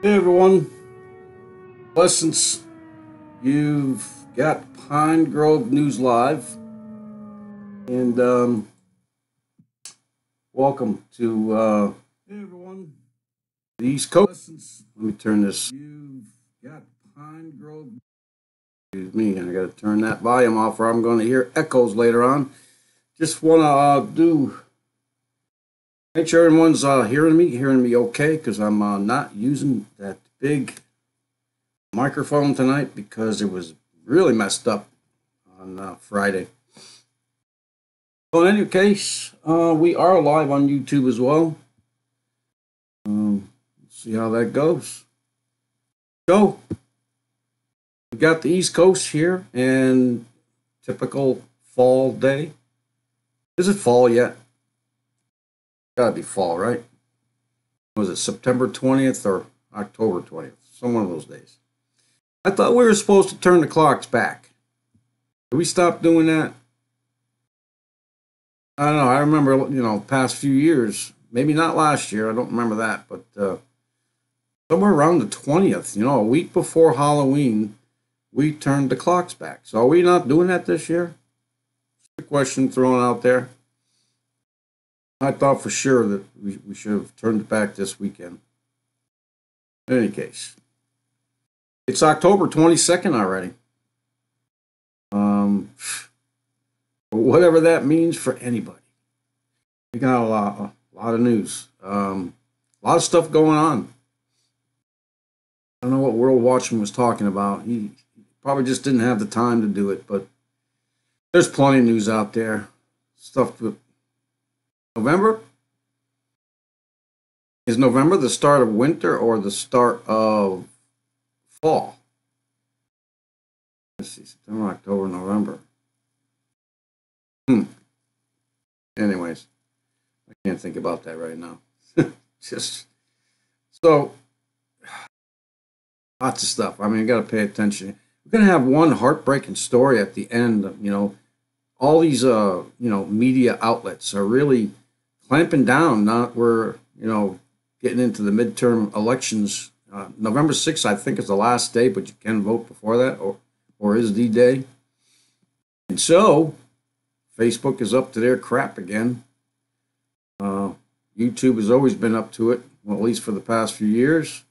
Hey everyone, blessings. You've got Pine Grove News Live, and welcome to hey everyone, the East Coast. Blessings. Let me turn this. You've got Pine Grove. Excuse me, I got to turn that volume off, or I'm going to hear echoes later on. Just want to make sure everyone's hearing me okay, because I'm not using that big microphone tonight because it was really messed up on Friday. So in any case, we are live on YouTube as well. Let's see how that goes. So we got the East Coast here, and typical fall day. Is it fall yet? Gotta be fall, right? Was it September 20th or October 20th? Some one of those days. I thought we were supposed to turn the clocks back. Did we stop doing that? I don't know. I remember, past few years, maybe not last year. I don't remember that, but somewhere around the 20th, a week before Halloween, we turned the clocks back. So are we not doing that this year? Just a question thrown out there. I thought for sure that we should have turned it back this weekend. In any case, it's October 22nd already. Whatever that means for anybody. We got a lot of news. A lot of stuff going on. I don't know what World Watchman was talking about. He probably just didn't have the time to do it, but there's plenty of news out there. Stuff with November? Is November the start of winter or the start of fall? Let's see, September, October, November. Anyways, I can't think about that right now. Just so lots of stuff. I mean, you got to pay attention. We're gonna have one heartbreaking story at the end. All these media outlets are really clamping down. Not we're getting into the midterm elections. November 6th, I think, is the last day, but you can vote before that, or is the day. And so Facebook is up to their crap again. YouTube has always been up to it, well, at least for the past few years.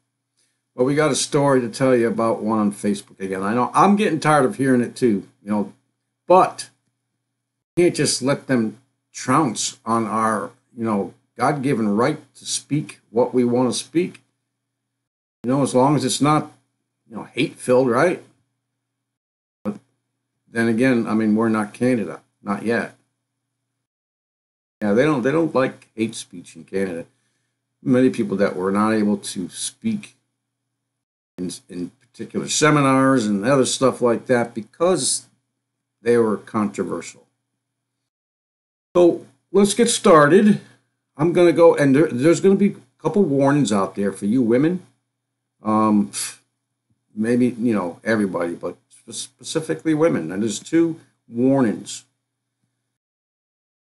But we got a story to tell you about one on Facebook again. I know I'm getting tired of hearing it too, but you can't just let them trounce on our, God-given right to speak what we want to speak. As long as it's not, hate-filled, right? But then again, I mean, we're not Canada. Not yet. Yeah, they don't like hate speech in Canada. Many people that were not able to speak in particular seminars and other stuff like that because they were controversial. So let's get started. I'm going to go, and there's going to be a couple warnings out there for you women. Maybe, everybody, but specifically women. And there's two warnings.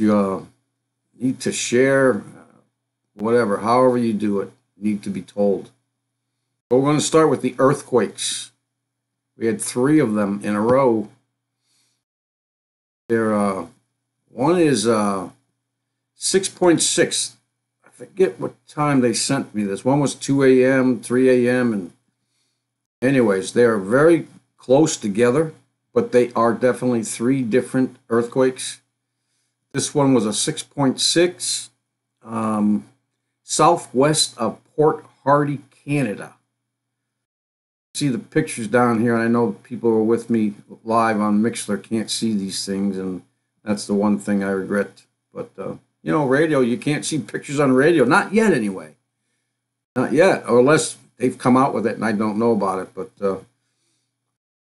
You need to share, whatever, however you do it, need to be told. But we're going to start with the earthquakes. We had 3 of them in a row. One is 6.6. I forget what time they sent me this. One was 2 a.m., 3 a.m. And anyways, they are very close together, but they are definitely 3 different earthquakes. This one was a 6.6, southwest of Port Hardy, Canada. See the pictures down here, and I know people who are with me live on Mixler can't see these things, and that's the one thing I regret. But, radio, you can't see pictures on radio. Not yet, anyway. Not yet, or unless they've come out with it and I don't know about it. But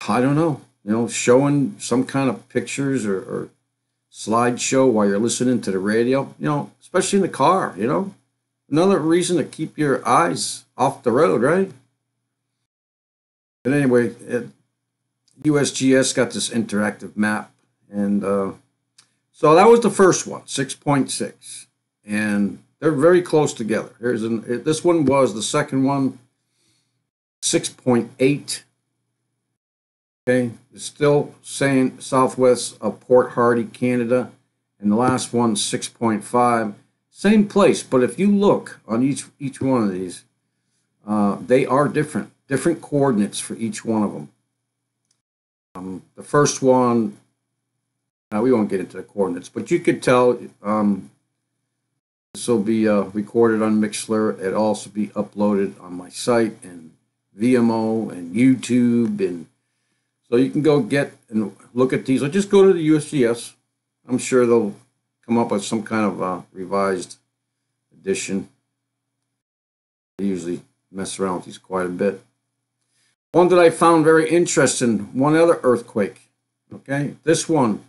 I don't know. Showing some kind of pictures or slideshow while you're listening to the radio, especially in the car, Another reason to keep your eyes off the road, right? But anyway, USGS got this interactive map, and so that was the first one, 6.6, and they're very close together. This one was the second one. 6.8. Okay, it's still saying southwest of Port Hardy, Canada, and the last one 6.5. Same place, but if you look on each one of these, they are different coordinates for each one of them. The first one, we won't get into the coordinates, but you could tell this will be recorded on Mixlr. It'll also be uploaded on my site and VMO and YouTube, and so you can go get and look at these, or just go to the USGS. I'm sure they'll come up with some kind of revised edition. They usually mess around with these quite a bit. One that I found very interesting, one other earthquake. Okay, this one.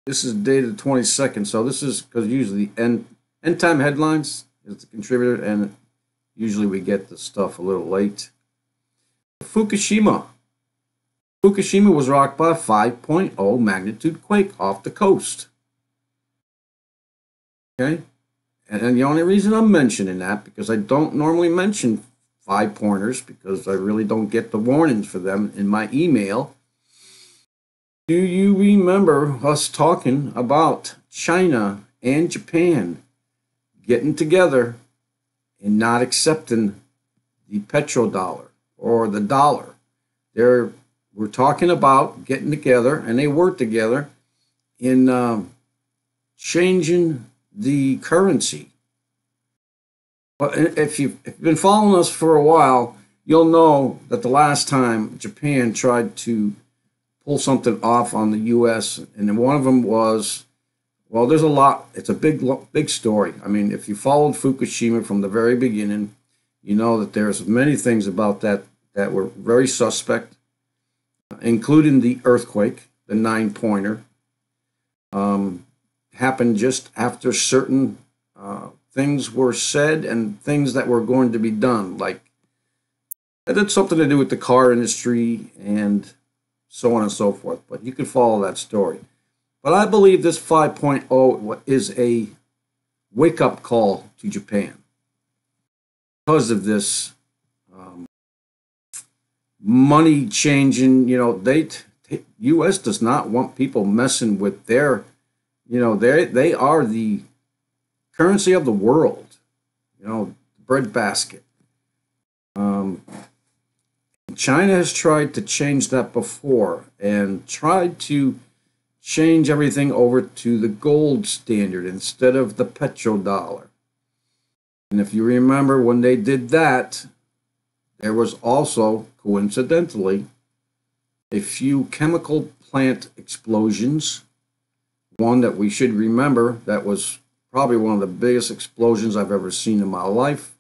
This is dated 22nd, so this is because usually end time headlines is the contributor, and usually we get the stuff a little late. Fukushima. Fukushima was rocked by a 5.0 magnitude quake off the coast. Okay, and the only reason I'm mentioning that, because I don't normally mention 5-pointers, because I really don't get the warnings for them in my email. Do you remember us talking about China and Japan getting together and not accepting the petrodollar or the dollar? We're talking about getting together, and they work together in changing the currency. But if you've been following us for a while, you'll know that the last time Japan tried to pull something off on the U.S., and then one of them was, well, there's a lot. It's a big story. I mean, if you followed Fukushima from the very beginning, you know that there's many things about that were very suspect, including the earthquake, the 9-pointer. Happened just after certain things were said and things that were going to be done. Like, it had something to do with the car industry and so on and so forth. But you can follow that story. But I believe this 5.0 is a wake-up call to Japan because of this money changing. You know, U.S. does not want people messing with their, they are the currency of the world, bread basket. China has tried to change that before and tried to change everything over to the gold standard instead of the petrodollar. And if you remember, when they did that, there was also, coincidentally, a few chemical plant explosions. One that we should remember that was probably one of the biggest explosions I've ever seen in my life.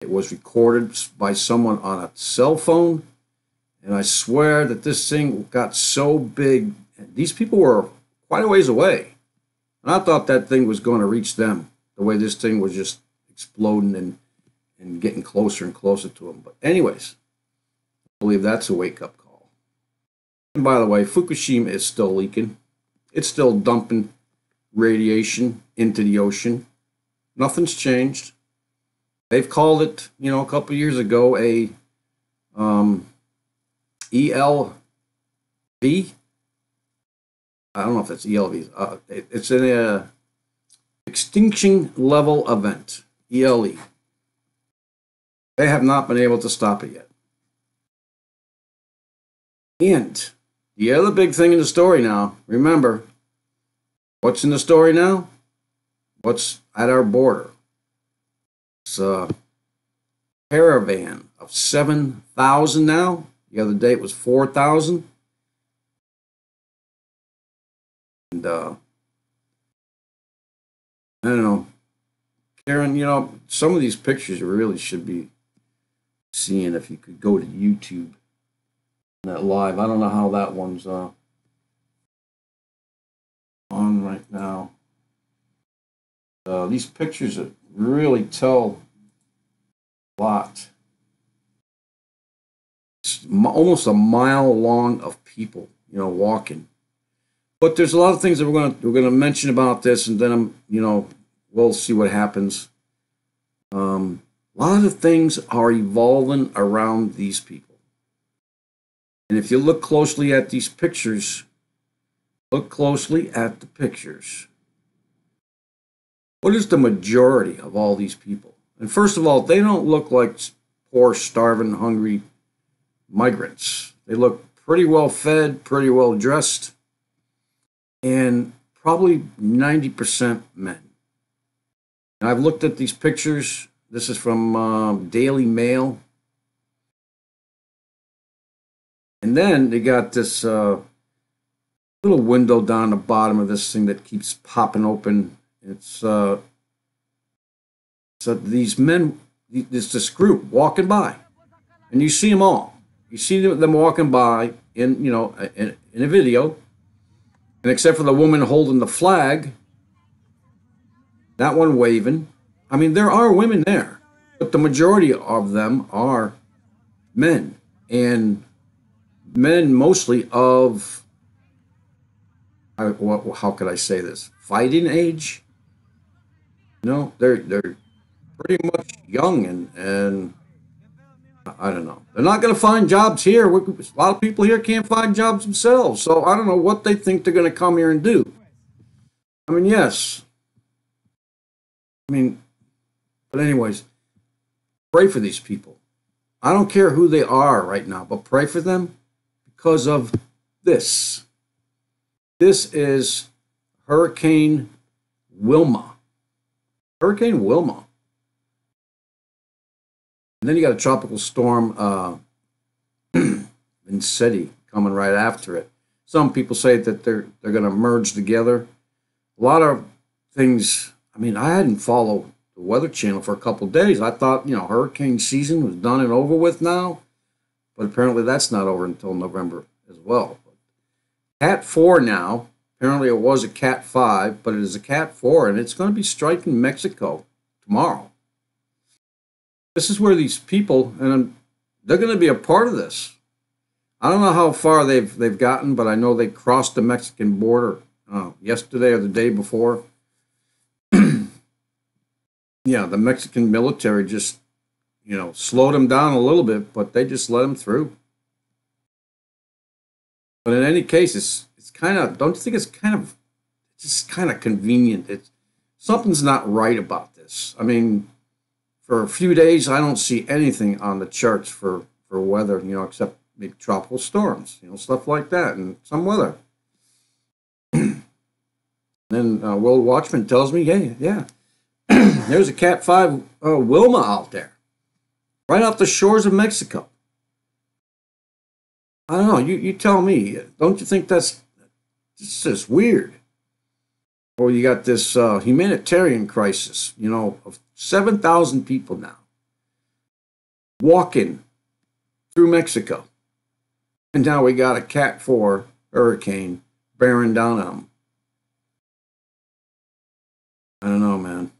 It was recorded by someone on a cell phone, and I swear that this thing got so big. These people were quite a ways away, and I thought that thing was going to reach them, the way this thing was just exploding and getting closer and closer to them. But anyways, I believe that's a wake-up call. And by the way, Fukushima is still leaking. It's still dumping radiation into the ocean. Nothing's changed. They've called it, a couple years ago, a ELV. I don't know if that's ELV. It's an extinction level event, ELE. They have not been able to stop it yet. And the other big thing in the story now, remember, what's in the story now? What's at our border? It's a caravan of 7,000 now. The other day it was 4,000. And I don't know, Karen, some of these pictures you really should be seeing if you could go to YouTube. That live. I don't know how that one's on right now. These pictures really tell a lot. It's almost a mile long of people, walking. But there's a lot of things that we're gonna mention about this, and then we'll see what happens. A lot of things are evolving around these people. And if you look closely at these pictures, look closely at the pictures. What is the majority of all these people? And first of all, they don't look like poor, starving, hungry migrants. They look pretty well fed, pretty well dressed, and probably 90% men. And I've looked at these pictures. This is from Daily Mail. And then they got this little window down the bottom of this thing that keeps popping open. It's so these men, this group walking by, and you see them all. You see them walking by in a video, and except for the woman holding the flag, that one waving. I mean, there are women there, but the majority of them are men, and men mostly of, how could I say this, fighting age. They're pretty much young, and I don't know. They're not going to find jobs here. A lot of people here can't find jobs themselves, so I don't know what they think they're going to come here and do. I mean, yes. But anyways, pray for these people. I don't care who they are right now, but pray for them because of this. This is Hurricane Wilma. Hurricane Wilma. And then you got a tropical storm, Vincenti, coming right after it. Some people say that they're going to merge together. A lot of things. I mean, I hadn't followed the Weather Channel for a couple of days. I thought, hurricane season was done and over with now. But apparently that's not over until November as well. Cat 4 now. Apparently it was a Cat 5, but it is a Cat 4, and it's going to be striking Mexico tomorrow. This is where these people, and they're going to be a part of this. I don't know how far they've gotten, but I know they crossed the Mexican border yesterday or the day before. Yeah, the Mexican military just, slowed them down a little bit, but they just let them through. But in any case, it's kind of, don't you think it's just kind of convenient? Something's not right about this. I mean, for a few days, I don't see anything on the charts for weather, except maybe tropical storms, stuff like that, and some weather. Then World Watchman tells me, yeah, there's a Cat 5 Wilma out there, right off the shores of Mexico. I don't know. You tell me. Don't you think that's just weird? Well, you got this humanitarian crisis, of 7,000 people now walking through Mexico. And now we got a Cat 4 hurricane bearing down on them. I don't know, man.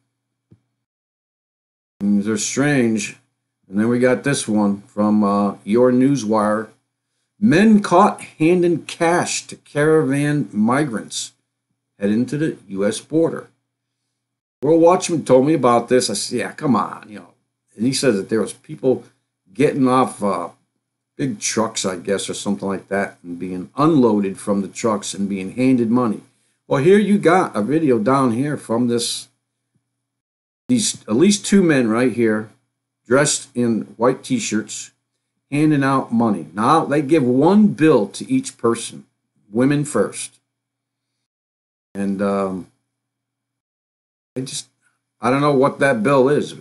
They're strange. And then we got this one from Your Newswire. Men caught handing cash to caravan migrants head into the U.S. border. World Watchman told me about this. I said, yeah, come on, And he says that there was people getting off big trucks, I guess, or something like that, and being unloaded from the trucks and being handed money. Well, here you got a video down here from these at least two men right here, dressed in white T-shirts, handing out money. Now, they give one bill to each person, women first. And I don't know what that bill is.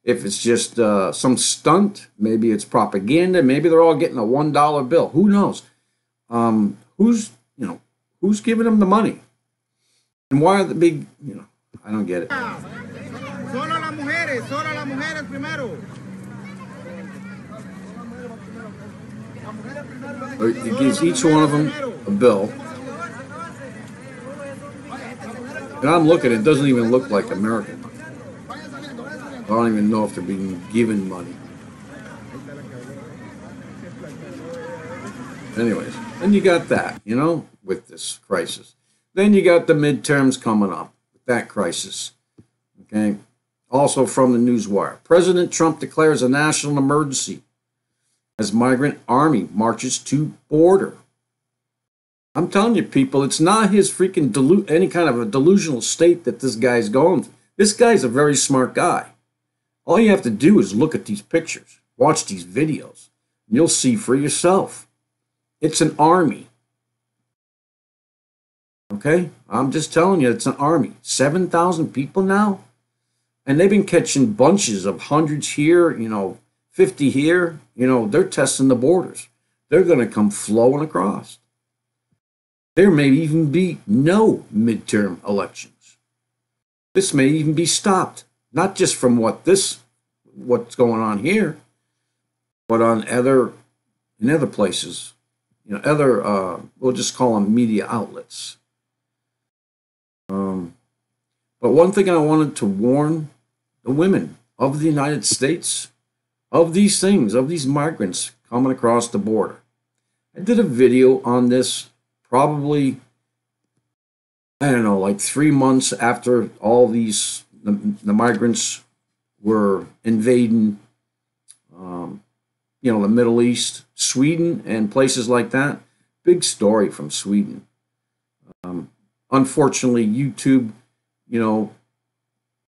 If it's just some stunt, maybe it's propaganda, maybe they're all getting a $1 bill. Who knows? Who's giving them the money? And why are the big, I don't get it. Solo las mujeres primero. It gives each one of them a bill. And I'm looking, it doesn't even look like American money. I don't even know if they're being given money. Anyways, then you got that, with this crisis. Then you got the midterms coming up with that crisis. Okay. Also from the Newswire. President Trump declares a national emergency as migrant army marches to border. I'm telling you, people, it's not his freaking any kind of a delusional state that this guy's going through. This guy's a very smart guy. All you have to do is look at these pictures, watch these videos, and you'll see for yourself. It's an army. Okay? I'm just telling you, it's an army. 7,000 people now? And they've been catching bunches of hundreds here, 50 here. They're testing the borders. They're going to come flowing across. There may even be no midterm elections. This may even be stopped, not just from what's going on here, but in other places, we'll just call them media outlets. But one thing I wanted to warn the women of the United States of these things, of these migrants coming across the border. I did a video on this probably, I don't know, like 3 months after all the migrants were invading, the Middle East, Sweden, and places like that. Big story from Sweden. Unfortunately, YouTube,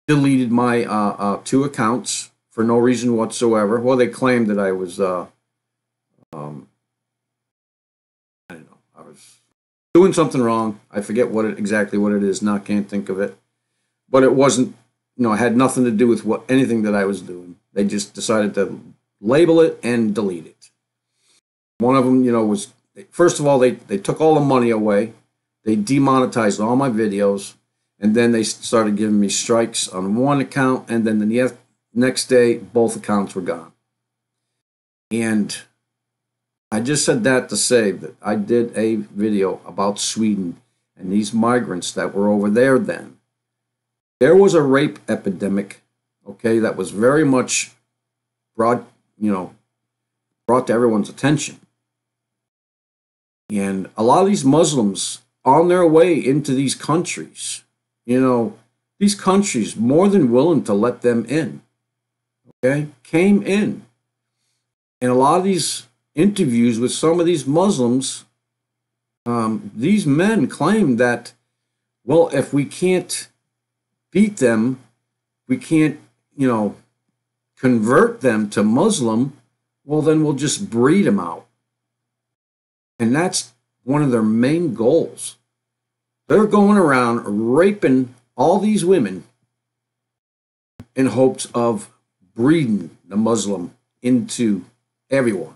deleted my 2 accounts for no reason whatsoever. Well, they claimed that I was, I don't know, I was doing something wrong. I forget exactly what it is now. Can't think of it. But it wasn't, it had nothing to do with anything that I was doing. They just decided to label it and delete it. One of them, was, first of all, they took all the money away. They demonetized all my videos. And then they started giving me strikes on one account. And then the next day, both accounts were gone. And I just said that to say that I did a video about Sweden and these migrants that were over there then. There was a rape epidemic, okay, that was very much brought to everyone's attention. And a lot of these Muslims on their way into these countries, these countries more than willing to let them in, okay, came in. And a lot of these interviews with some of these Muslims, these men claim that, well, if we can't beat them, we can't, convert them to Muslim, well, then we'll just breed them out. And that's one of their main goals. They're going around raping all these women in hopes of breeding the Muslim into everyone.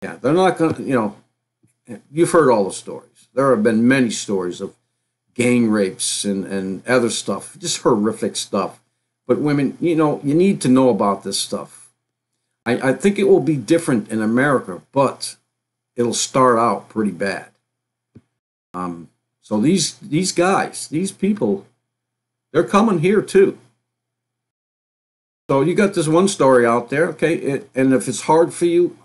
Yeah, they're not going to, you've heard all the stories. There have been many stories of gang rapes and other stuff, just horrific stuff. But women, you need to know about this stuff. I think it will be different in America, but it'll start out pretty bad. So these guys, these people, they're coming here too. So you got this one story out there, okay? And if it's hard for you,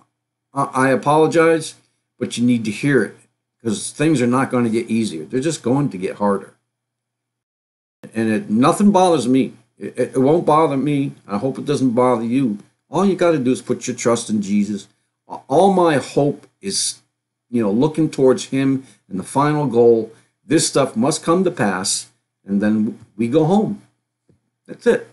I apologize, but you need to hear it because things are not going to get easier. They're just going to get harder. And nothing bothers me. It won't bother me. I hope it doesn't bother you. All you got to do is put your trust in Jesus. All my hope is, looking towards him and the final goal. This stuff must come to pass, and then we go home. That's it.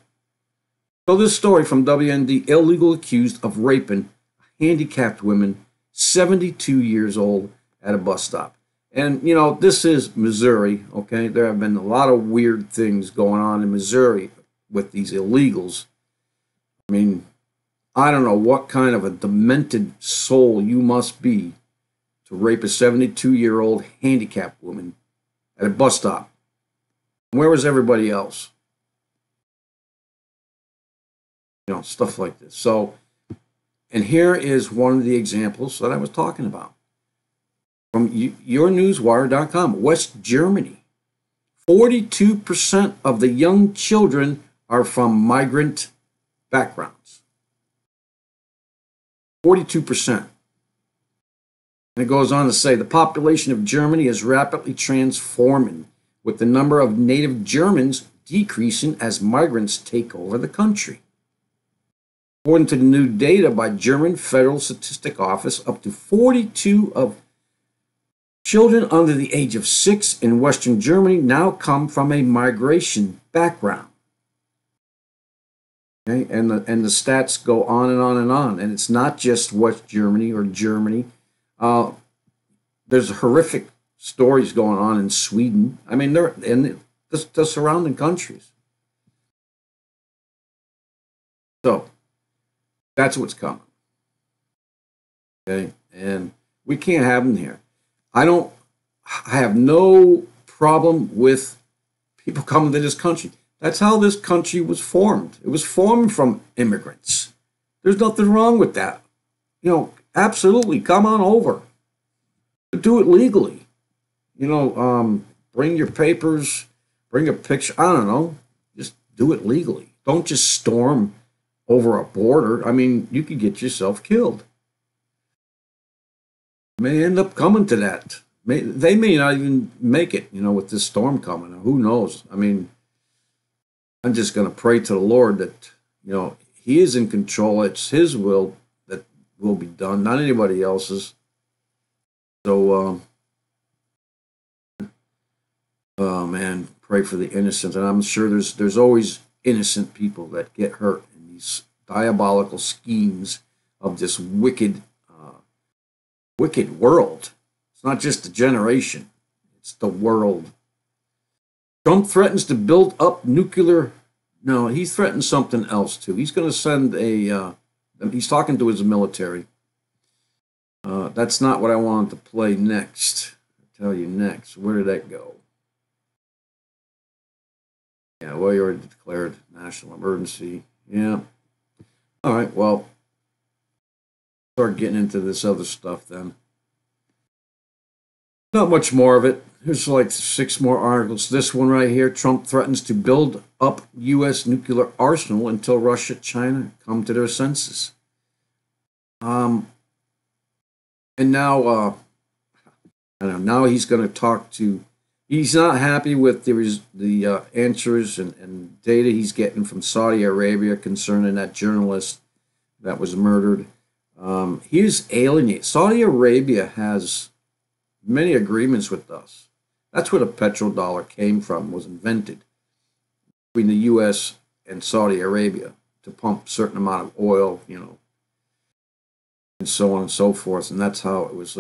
So this story from WND, illegal accused of raping a handicapped woman, 72 years old, at a bus stop. And, this is Missouri, okay? There have been a lot of weird things going on in Missouri with these illegals. I mean, I don't know what kind of a demented soul you must be to rape a 72-year-old handicapped woman at a bus stop. Where was everybody else? Stuff like this. So, and here is one of the examples that I was talking about. From yournewswire.com, West Germany. 42% of the young children are from migrant backgrounds. 42%. And it goes on to say, the population of Germany is rapidly transforming, with the number of native Germans decreasing as migrants take over the country. According to the new data by German Federal Statistic Office, up to 42 of children under the age of 6 in Western Germany now come from a migration background. Okay? And the stats go on and on and on. And it's not just West Germany or Germany. There's horrific stories going on in Sweden. I mean, they're in the surrounding countries. So that's what's coming. Okay, and we can't have them here. I have no problem with people coming to this country. That's how this country was formed. It was formed from immigrants. There's nothing wrong with that. You know, absolutely, come on over. But do it legally. You know, bring your papers, bring a picture. I don't know. Just do it legally. Don't just storm over a border. I mean, you could get yourself killed. May end up coming to that. They may not even make it, you know, with this storm coming. Who knows? I mean, I'm just going to pray to the Lord that, you know, He is in control. It's His will that will be done, not anybody else's. So, oh man, pray for the innocent. And I'm sure there's always innocent people that get hurt in these diabolical schemes of this wicked world. It's not just a generation, it's the world. Trump threatens to build up nuclear. No, he threatens something else too. He's going to send he's talking to his military. That's not what I wanted to play next. I'll tell you next. Where did that go? Yeah, well, you already declared national emergency. Yeah. All right, well, start getting into this other stuff then. Not much more of it. There's like 6 more articles. This one right here, Trump threatens to build up U.S. nuclear arsenal until Russia, China come to their senses. And now, I don't know, now he's going to talk to, he's not happy with the answers and data he's getting from Saudi Arabia concerning that journalist that was murdered. He is alienated. Saudi Arabia has many agreements with us. That's where the petrodollar came from, was invented between the U.S. and Saudi Arabia to pump a certain amount of oil, you know, and so on and so forth. And that's how it was,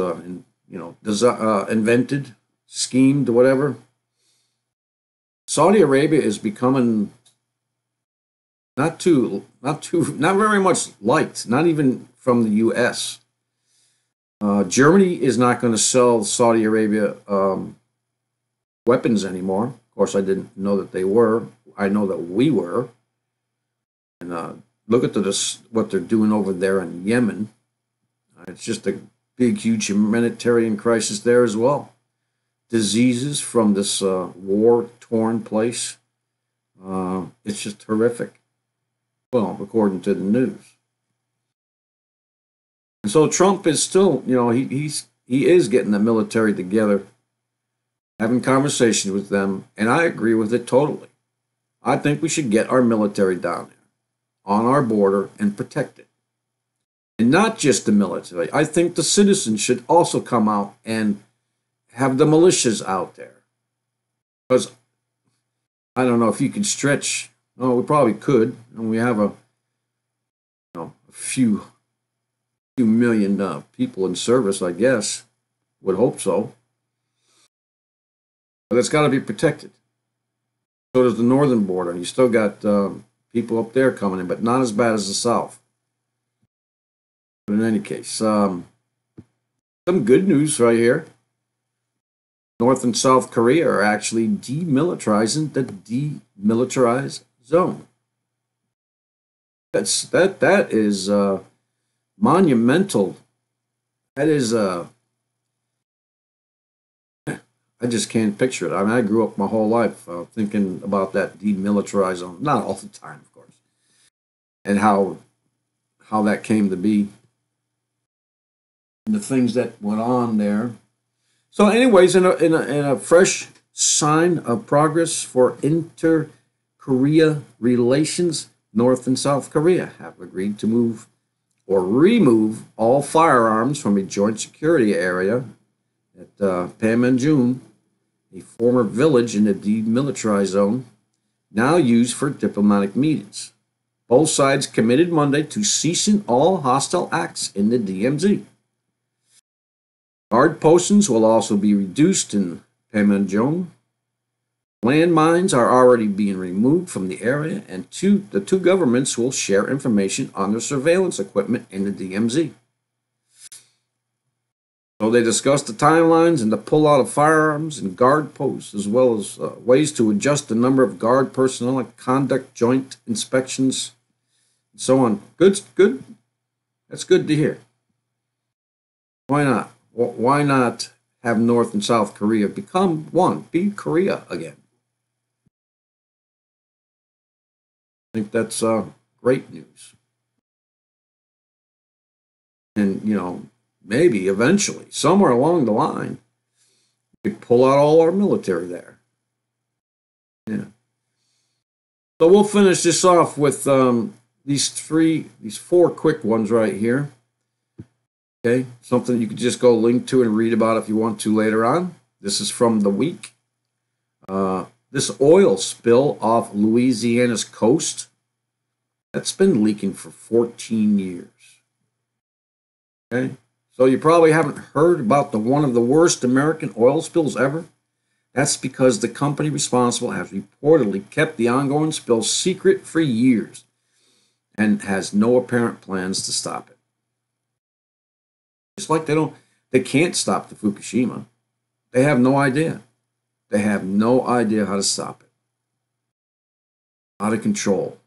invented, schemed, whatever. Saudi Arabia is becoming not very much liked, not even from the U.S. Germany is not going to sell Saudi Arabia weapons anymore. Of course, I didn't know that they were. I know that we were. And look at what they're doing over there in Yemen. It's just a big, huge humanitarian crisis there as well. Diseases from this war-torn place. It's just horrific. Well, according to the news. And so Trump is still, you know, he is getting the military together, having conversations with them, and I agree with it totally. I think we should get our military down there on our border and protect it. And not just the military. I think the citizens should also come out and have the militias out there. Because I don't know if you can stretch. Oh, we probably could. And we have a few million people in service, I guess. Would hope so. But it's got to be protected. So does the northern border. You still got people up there coming in, but not as bad as the south. But in any case, some good news right here. North and South Korea are actually demilitarizing the demilitarized zone. That is monumental. That is I just can't picture it. I mean, I grew up my whole life thinking about that demilitarized zone. Not all the time, of course, and how that came to be, and the things that went on there. So, anyways, in a fresh sign of progress for Korea relations, North and South Korea have agreed to move or remove all firearms from a joint security area at Panmunjom, a former village in the demilitarized zone, now used for diplomatic meetings. Both sides committed Monday to ceasing all hostile acts in the DMZ. Guard postings will also be reduced in Panmunjom. Landmines are already being removed from the area, and the two governments will share information on their surveillance equipment in the DMZ. So they discussed the timelines and the pullout of firearms and guard posts, as well as ways to adjust the number of guard personnel and conduct joint inspections, and so on. Good. That's good to hear. Why not? Why not have North and South Korea become one? Be Korea again. I think that's great news. And, maybe eventually, somewhere along the line, we pull out all our military there. Yeah. So we'll finish this off with these four quick ones right here. Okay, something you could just go link to and read about if you want to later on. This is from the week. This oil spill off Louisiana's coast, that's been leaking for 14 years. Okay, so you probably haven't heard about one of the worst American oil spills ever. That's because the company responsible has reportedly kept the ongoing spill secret for years and has no apparent plans to stop it. Just like they can't stop the Fukushima. They have no idea. They have no idea how to stop it. Out of control.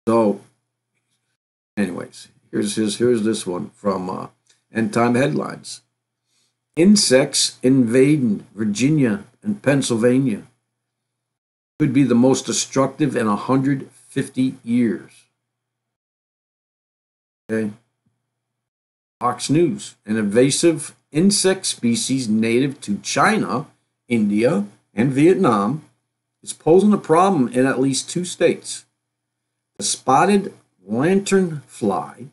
So, anyways, here's this one from End Time Headlines. Insects invading Virginia and Pennsylvania could be the most destructive in 150 years. Okay. Fox News. An invasive insect species native to China, India, and Vietnam is posing a problem in at least 2 states. The spotted lanternfly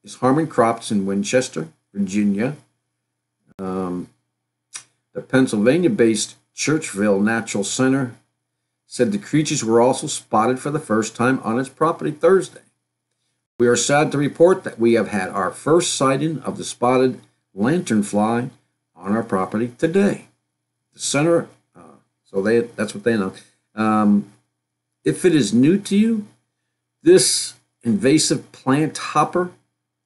is harming crops in Winchester, Virginia. The Pennsylvania-based Churchville Natural Center said the creatures were also spotted for the first time on its property Thursday. We are sad to report that we have had our first sighting of the spotted lanternfly on our property today. The center, that's what they know. If it is new to you, this invasive plant hopper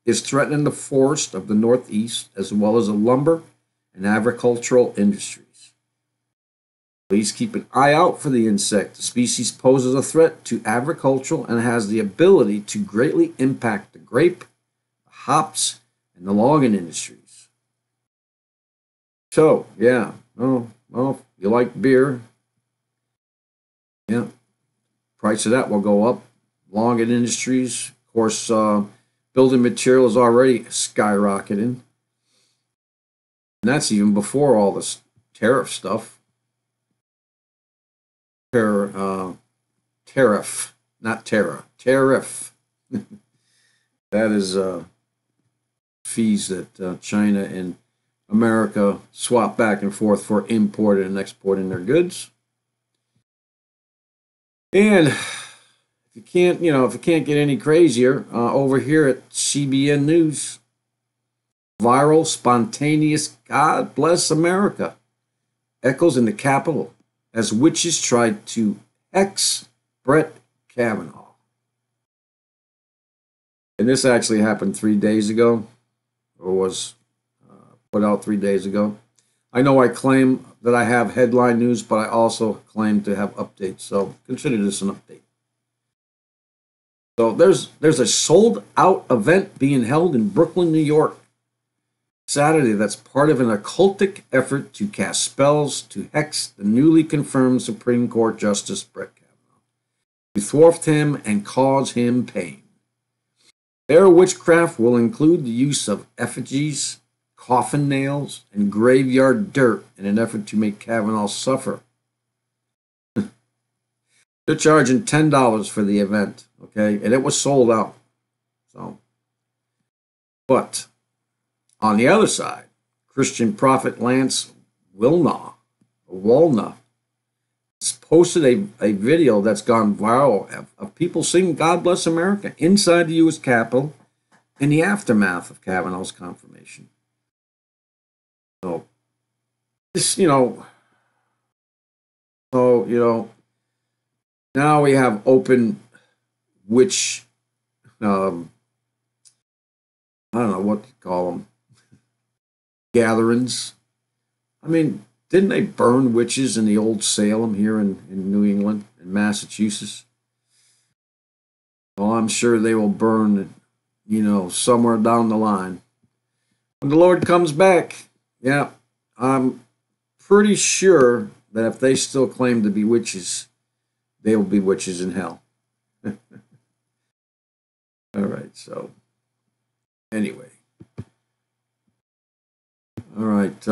is threatening the forest of the Northeast as well as the lumber and agricultural industries. Please keep an eye out for the insect. The species poses a threat to agriculture and has the ability to greatly impact the grape, the hops, and the logging industries. So, yeah, well, if you like beer, yeah, price of that will go up. Logging industries, of course, building material is already skyrocketing. And that's even before all this tariff stuff. Tariff, not terror. Tariff. That is fees that China and America swap back and forth for importing and exporting their goods. And if you can't get any crazier, over here at CBN News, viral, spontaneous, God bless America, echoes in the Capitol as witches tried to hex Brett Kavanaugh. And this actually happened 3 days ago, or was put out 3 days ago. I know I claim that I have headline news, but I also claim to have updates, so consider this an update. So there's a sold-out event being held in Brooklyn, New York, Saturday, that's part of an occultic effort to cast spells to hex the newly confirmed Supreme Court Justice Brett Kavanaugh, to thwart him and cause him pain. Their witchcraft will include the use of effigies, coffin nails, and graveyard dirt in an effort to make Kavanaugh suffer. They're charging $10 for the event, okay? And it was sold out. So, but on the other side, Christian prophet Lance Walna posted a video that's gone viral of people singing "God Bless America" inside the U.S. Capitol in the aftermath of Kavanaugh's confirmation. So, this, now we have open witch, I don't know what to call them, gatherings. I mean, didn't they burn witches in the old Salem here in New England, in Massachusetts? Well, I'm sure they will burn, somewhere down the line. When the Lord comes back, yeah, I'm pretty sure that if they still claim to be witches, they will be witches in hell. All right, so anyway. All right.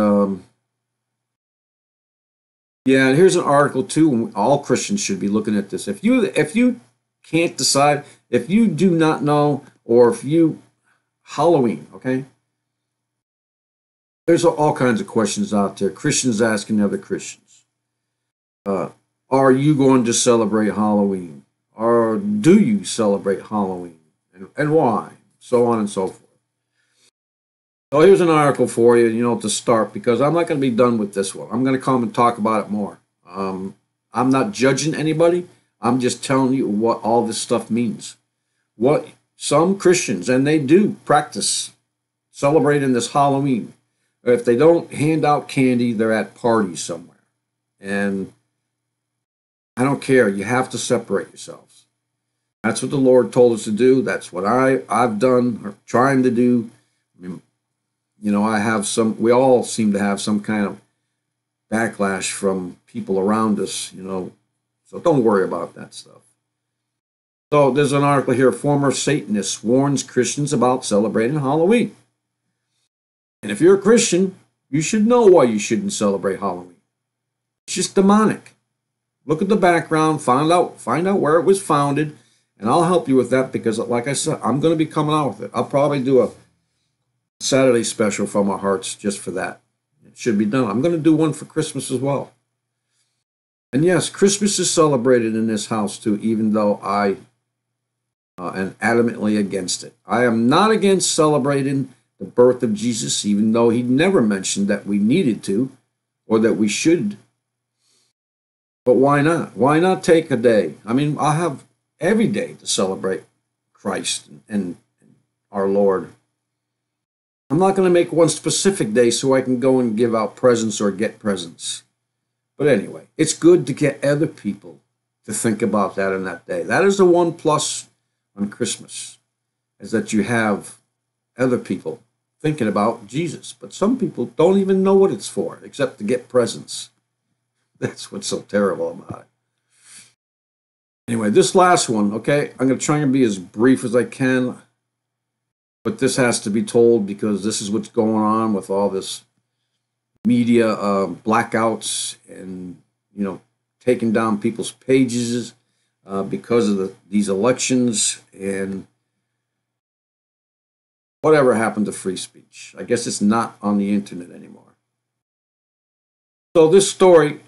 Yeah, and here's an article too. All Christians should be looking at this. If you can't decide, if you do not know, or if you Halloween, okay? There's all kinds of questions out there. Christians asking other Christians, are you going to celebrate Halloween? Or do you celebrate Halloween? And why? So on and so forth. So here's an article for you, to start, because I'm not going to be done with this one. I'm going to come and talk about it more. I'm not judging anybody. I'm just telling you what all this stuff means. What some Christians, and they do practice celebrating this Halloween. If they don't hand out candy, they're at parties somewhere. And I don't care. You have to separate yourselves. That's what the Lord told us to do. That's what I've done, or trying to do. I mean, we all seem to have some kind of backlash from people around us, so don't worry about that stuff. So there's an article here, former Satanist warns Christians about celebrating Halloween. And if you're a Christian, you should know why you shouldn't celebrate Halloween. It's just demonic. Look at the background, find out where it was founded, and I'll help you with that because, like I said, I'm going to be coming out with it. I'll probably do a Saturday special from our hearts just for that. It should be done. I'm going to do one for Christmas as well. And yes, Christmas is celebrated in this house too, even though I am adamantly against it. I am not against celebrating the birth of Jesus, even though he never mentioned that we needed to or that we should. But why not? Why not take a day? I mean, I have every day to celebrate Christ and our Lord. I'm not going to make one specific day so I can go and give out presents or get presents. But anyway, it's good to get other people to think about that on that day. That is the one plus on Christmas, is that you have other people thinking about Jesus. But some people don't even know what it's for, except to get presents. That's what's so terrible about it. Anyway, this last one, okay, I'm going to try and be as brief as I can. But this has to be told because this is what's going on with all this media blackouts and, taking down people's pages because of these elections and whatever happened to free speech. I guess it's not on the internet anymore. So this story,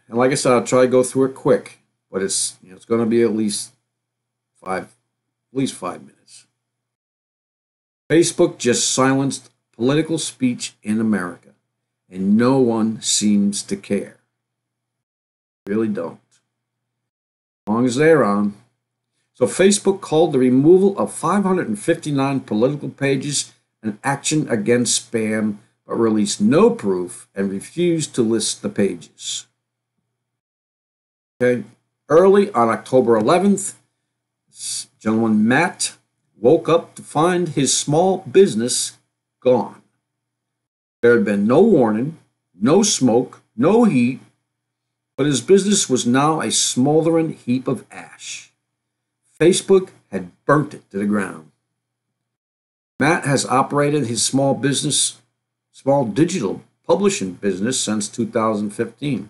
and like I said, I'll try to go through it quick, but it's going to be at least 5 minutes. Facebook just silenced political speech in America, and no one seems to care. Really don't. As long as they're on. So Facebook called the removal of 559 political pages an action against spam, but released no proof and refused to list the pages. Okay. Early on October 11th, gentleman Matt woke up to find his small business gone. There had been no warning, no smoke, no heat, but his business was now a smoldering heap of ash. Facebook had burnt it to the ground. Matt has operated his small digital publishing business since 2015.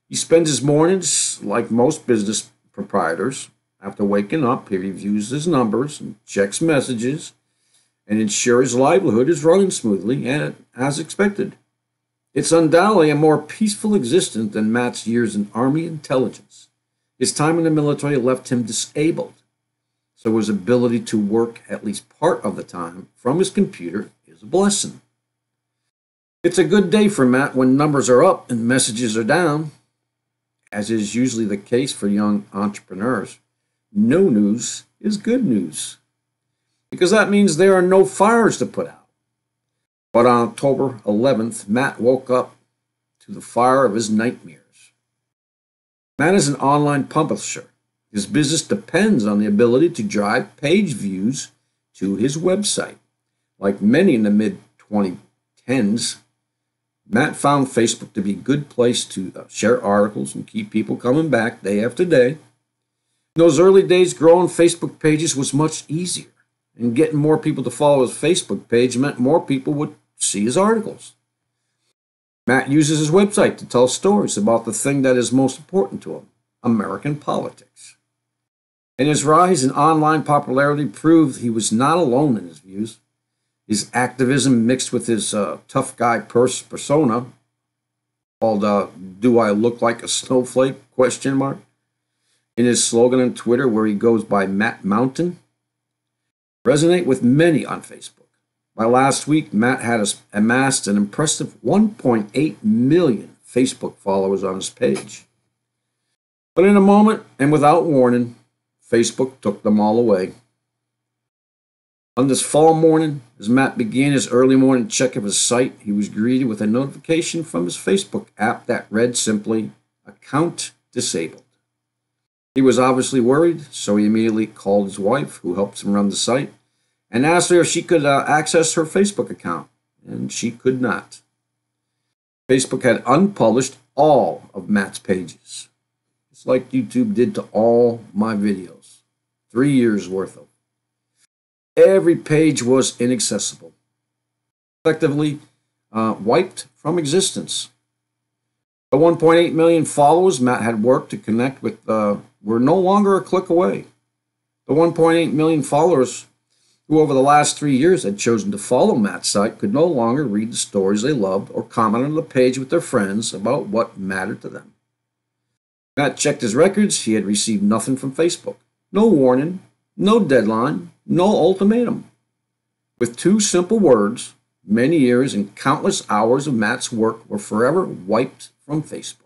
He spends his mornings, like most business proprietors. After waking up, he reviews his numbers and checks messages and ensures his livelihood is running smoothly and as expected. It's undoubtedly a more peaceful existence than Matt's years in Army intelligence. His time in the military left him disabled, so his ability to work at least part of the time from his computer is a blessing. It's a good day for Matt when numbers are up and messages are down, as is usually the case for young entrepreneurs. No news is good news, because that means there are no fires to put out. But on October 11th, Matt woke up to the fire of his nightmares. Matt is an online publisher. His business depends on the ability to drive page views to his website. Like many in the mid-2010s, Matt found Facebook to be a good place to share articles and keep people coming back day after day. In those early days, growing Facebook pages was much easier, and getting more people to follow his Facebook page meant more people would see his articles. Matt uses his website to tell stories about the thing that is most important to him, American politics. And his rise in online popularity proved he was not alone in his views. His activism mixed with his tough guy persona, called "Do I Look Like a Snowflake?" in his slogan on Twitter, where he goes by Matt Mountain, resonate with many on Facebook. By last week, Matt had amassed an impressive 1.8 million Facebook followers on his page. But in a moment, and without warning, Facebook took them all away. On this fall morning, as Matt began his early morning check of his site, he was greeted with a notification from his Facebook app that read simply, "Account disabled." He was obviously worried, so he immediately called his wife, who helps him run the site, and asked her if she could access her Facebook account, and she could not. Facebook had unpublished all of Matt's pages. It's like YouTube did to all my videos. 3 years worth of. Every page was inaccessible, effectively wiped from existence. The 1.8 million followers Matt had worked to connect with were no longer a click away. The 1.8 million followers who over the last 3 years had chosen to follow Matt's site could no longer read the stories they loved or comment on the page with their friends about what mattered to them. Matt checked his records. He had received nothing from Facebook. No warning, no deadline, no ultimatum. With 2 simple words, many years and countless hours of Matt's work were forever wiped from Facebook.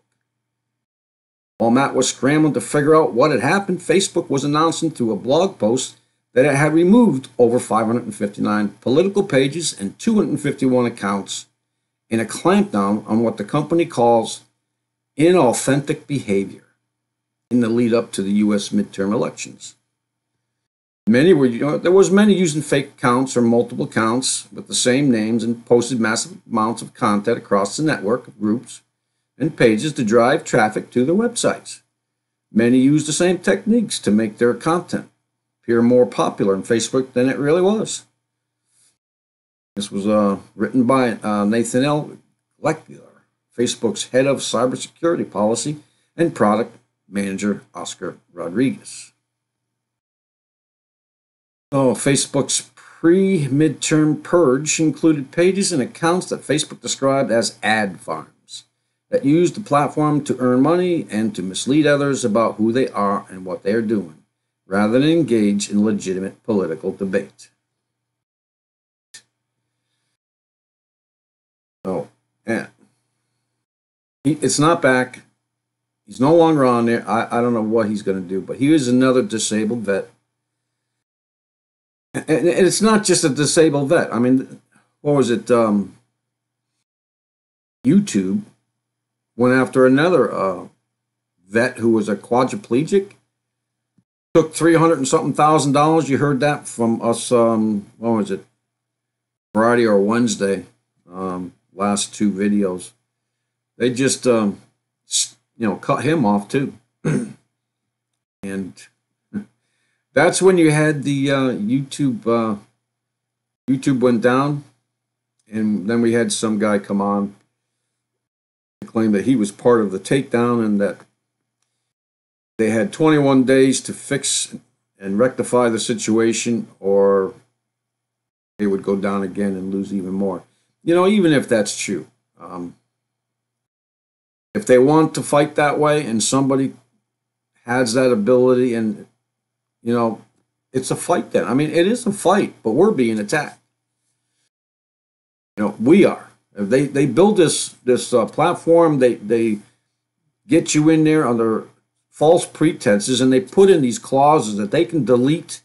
While Matt was scrambling to figure out what had happened, Facebook was announcing through a blog post that it had removed over 559 political pages and 251 accounts in a clampdown on what the company calls inauthentic behavior in the lead up to the U.S. midterm elections. There was many using fake accounts or multiple accounts with the same names and posted massive amounts of content across the network of groups and pages to drive traffic to their websites. Many used the same techniques to make their content appear more popular on Facebook than it really was. This was written by Nathan L. Gleckler, Facebook's head of cybersecurity policy, and product manager Oscar Rodriguez. Facebook's pre-midterm purge included pages and accounts that Facebook described as ad farms that used the platform to earn money and to mislead others about who they are and what they are doing, rather than engage in legitimate political debate. It's not back. He's no longer on there. I don't know what he's going to do, but he is another disabled vet. And it's not just a disabled vet. I mean, what was it? YouTube went after another vet who was a quadriplegic. Took $300 and something thousand. You heard that from us. What was it? Friday or Wednesday. Last 2 videos. They just cut him off too. And that's when you had the YouTube went down, and then we had some guy come on to claim that he was part of the takedown and that they had 21 days to fix and rectify the situation, or they would go down again and lose even more. Even if that's true, if they want to fight that way and somebody has that ability, and it's a fight then. I mean, it is a fight, but we're being attacked. We are. They build this platform. They get you in there under false pretenses, and they put in these clauses that they can delete,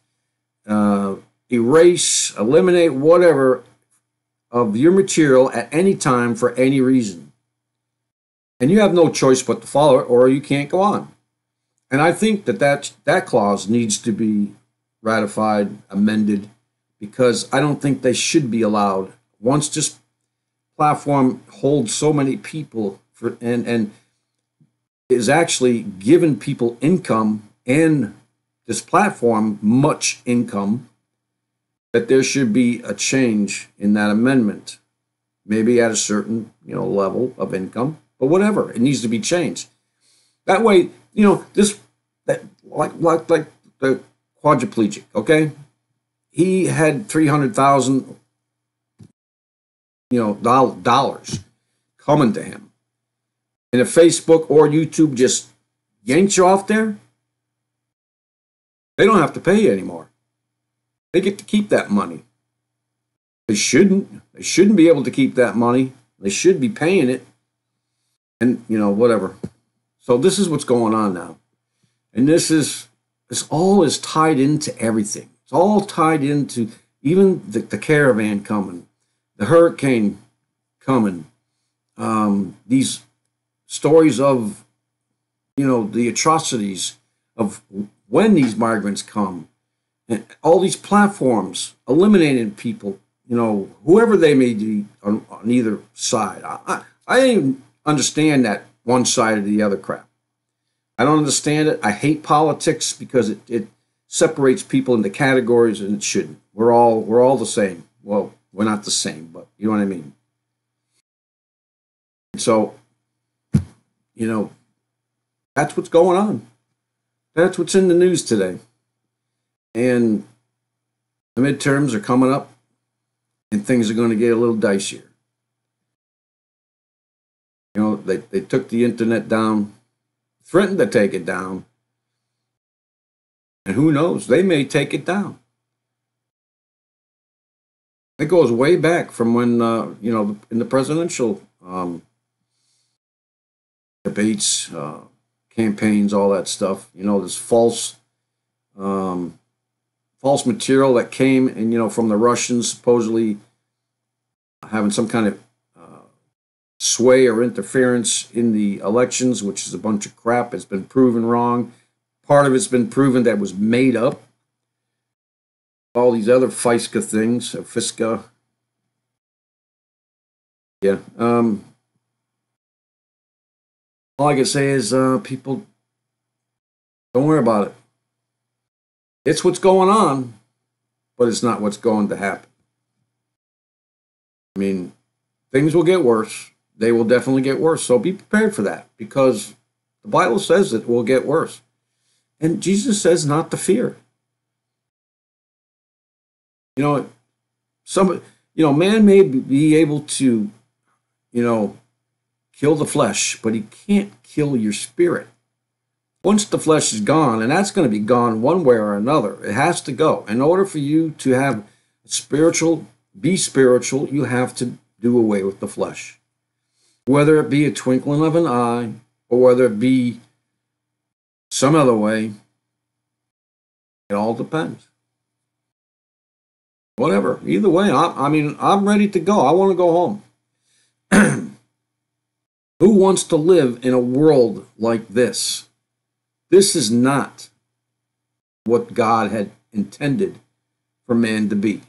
erase, eliminate, whatever, of your material at any time for any reason. And you have no choice but to follow it, or you can't go on. And I think that clause needs to be ratified, amended, because I don't think they should be allowed. Once this platform holds so many people and is actually giving people income, and this platform much income, that there should be a change in that amendment, maybe at a certain level of income, but whatever, it needs to be changed. That way, like the quadriplegic, okay, he had $300,000 dollars coming to him, and if Facebook or YouTube just yanks you off there, they don't have to pay you anymore. They get to keep that money. They shouldn't be able to keep that money. They should be paying it, and whatever. So this is what's going on now, and this all is tied into everything. It's all tied into even the caravan coming, the hurricane coming, these stories of the atrocities of when these migrants come, and all these platforms eliminating people, whoever they may be on either side. I didn't understand that one side or the other crap. I don't understand it. I hate politics because it separates people into categories, and it shouldn't. We're all the same. Well, we're not the same, but you know what I mean. So, that's what's going on. That's what's in the news today. And the midterms are coming up, and things are going to get a little dicier. They took the internet down, threatened to take it down, and who knows, they may take it down. It goes way back from when, in the presidential debates, campaigns, all that stuff. This false material that came, and from the Russians supposedly having some kind of sway or interference in the elections, which is a bunch of crap. It's been proven wrong. Part of it's been proven that was made up. All these other FISCA things, FISCA. Yeah. All I can say is, people, don't worry about it. It's what's going on, but it's not what's going to happen. I mean, things will get worse. They will definitely get worse. So be prepared for that, because the Bible says it will get worse. And Jesus says not to fear. Man may be able to, kill the flesh, but he can't kill your spirit. Once the flesh is gone, and that's going to be gone one way or another, it has to go. In order for you to have be spiritual, you have to do away with the flesh. Whether it be a twinkling of an eye, or whether it be some other way, it all depends. Whatever, either way, I'm ready to go. I want to go home. Who wants to live in a world like this? This is not what God had intended for man to be.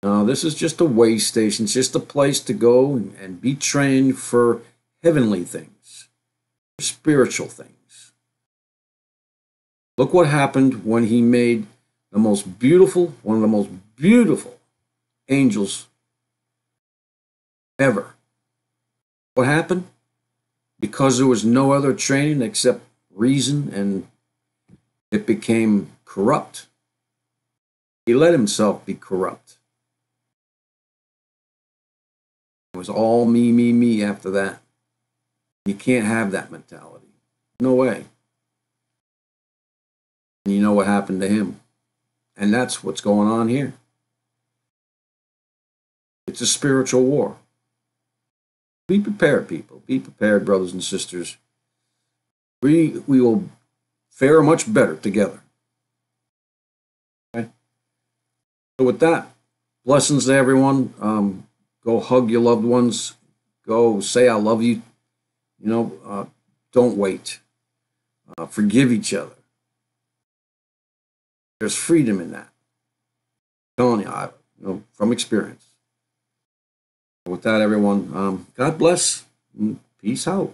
No, this is just a way station. It's just a place to go and be trained for heavenly things, for spiritual things. Look what happened when he made one of the most beautiful angels ever. What happened? because there was no other training except reason, and it became corrupt. He let himself be corrupt. It was all me, me, me after that. You can't have that mentality. No way. And you know what happened to him. And that's what's going on here. It's a spiritual war. Be prepared, people. Be prepared, brothers and sisters. We will fare much better together. Okay? So with that, blessings to everyone. Go hug your loved ones. Go say I love you. Don't wait. Forgive each other. There's freedom in that. I'm telling you, from experience. With that, everyone, God bless and peace out.